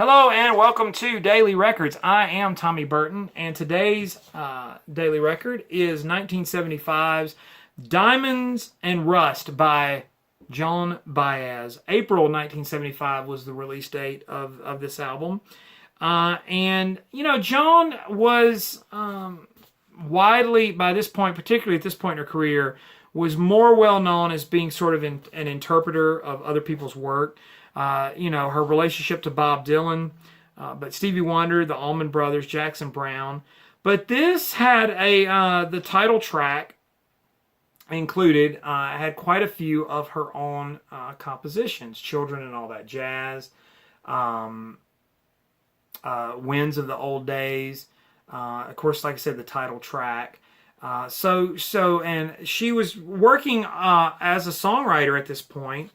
Hello and welcome to Daily Records. I am Tommy Burton, and today's Daily Record is 1975's Diamonds and Rust by Joan Baez. April 1975 was the release date of this album. Joan was widely, by this point, particularly at this point in her career, was more well known as being sort of an interpreter of other people's work. Her relationship to Bob Dylan, but Stevie Wonder, the Allman Brothers, Jackson Browne. But this had the title track included, had quite a few of her own compositions, Children and All That Jazz, Winds of the Old Days, of course, like I said, the title track. And she was working as a songwriter at this point.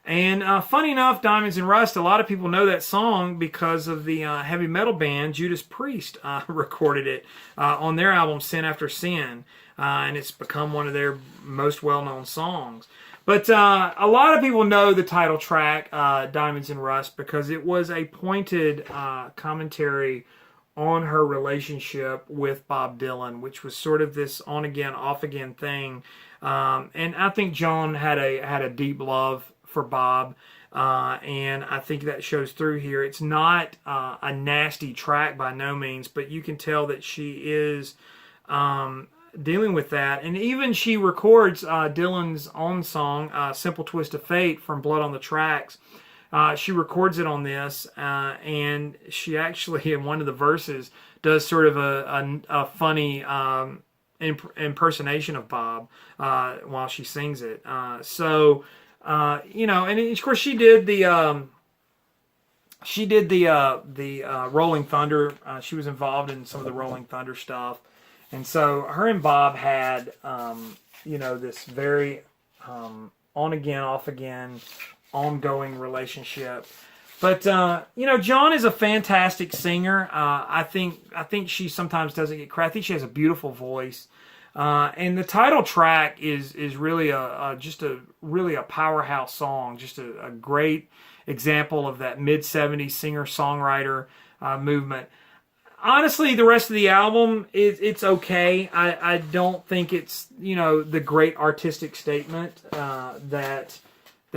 And funny enough, Diamonds and Rust, a lot of people know that song because of the heavy metal band Judas Priest recorded it on their album Sin After Sin. And it's become one of their most well-known songs. But a lot of people know the title track, Diamonds and Rust, because it was a pointed commentary on her relationship with Bob Dylan, which was sort of this on-again, off-again thing. And I think Joan had a deep love for Bob, and I think that shows through here. It's not a nasty track by no means, but you can tell that she is dealing with that. And even she records Dylan's own song, Simple Twist of Fate, from Blood on the Tracks. She records it on this, and she actually, in one of the verses, does sort of a funny impersonation of Bob while she sings it. And of course she did the Rolling Thunder. She was involved in some of the Rolling Thunder stuff, and so her and Bob had this very on again, off again, ongoing relationship. But Joan is a fantastic singer. I think she sometimes doesn't get credit. I think she has a beautiful voice. And the title track is really a powerhouse song, just a great example of that mid-70s singer-songwriter movement. Honestly, the rest of the album it's okay. I don't think it's the great artistic statement that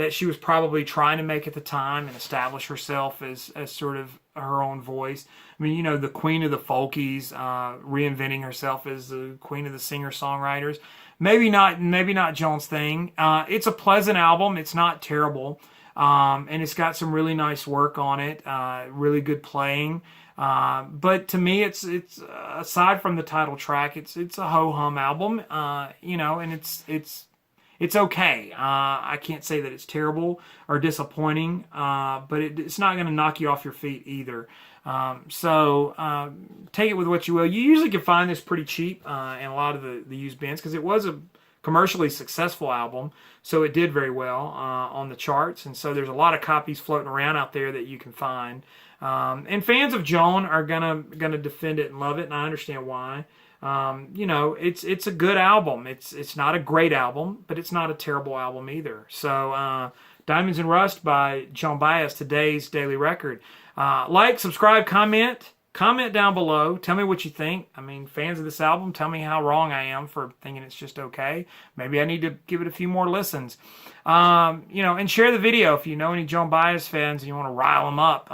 she was probably trying to make at the time and establish herself as sort of her own voice. I mean, the queen of the folkies, reinventing herself as the queen of the singer-songwriters. Maybe not Joan's thing. It's a pleasant album. It's not terrible. And it's got some really nice work on it, really good playing. But to me, it's aside from the title track, it's a ho-hum album, and it's okay. I can't say that it's terrible or disappointing, but it's not going to knock you off your feet either. So take it with what you will. You usually can find this pretty cheap in a lot of the used bins because it was a commercially successful album, so it did very well on the charts. And so there's a lot of copies floating around out there that you can find. And fans of Joan are gonna defend it and love it, and I understand why. It's a good album. It's not a great album, but it's not a terrible album either. So Diamonds and Rust by Joan Baez, today's Daily Record. Like, subscribe, comment down below. Tell me what you think. I mean, fans of this album, tell me how wrong I am for thinking it's just okay. Maybe I need to give it a few more listens. And share the video if you know any Joan Baez fans and you want to rile them up.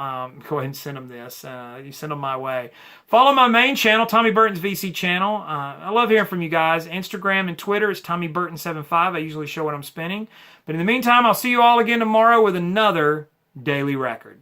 Go ahead and send them this. You send them my way. Follow my main channel, Tommy Burton's VC channel. I love hearing from you guys. Instagram and Twitter is TommyBurton75. I usually show what I'm spinning. But in the meantime, I'll see you all again tomorrow with another Daily Record.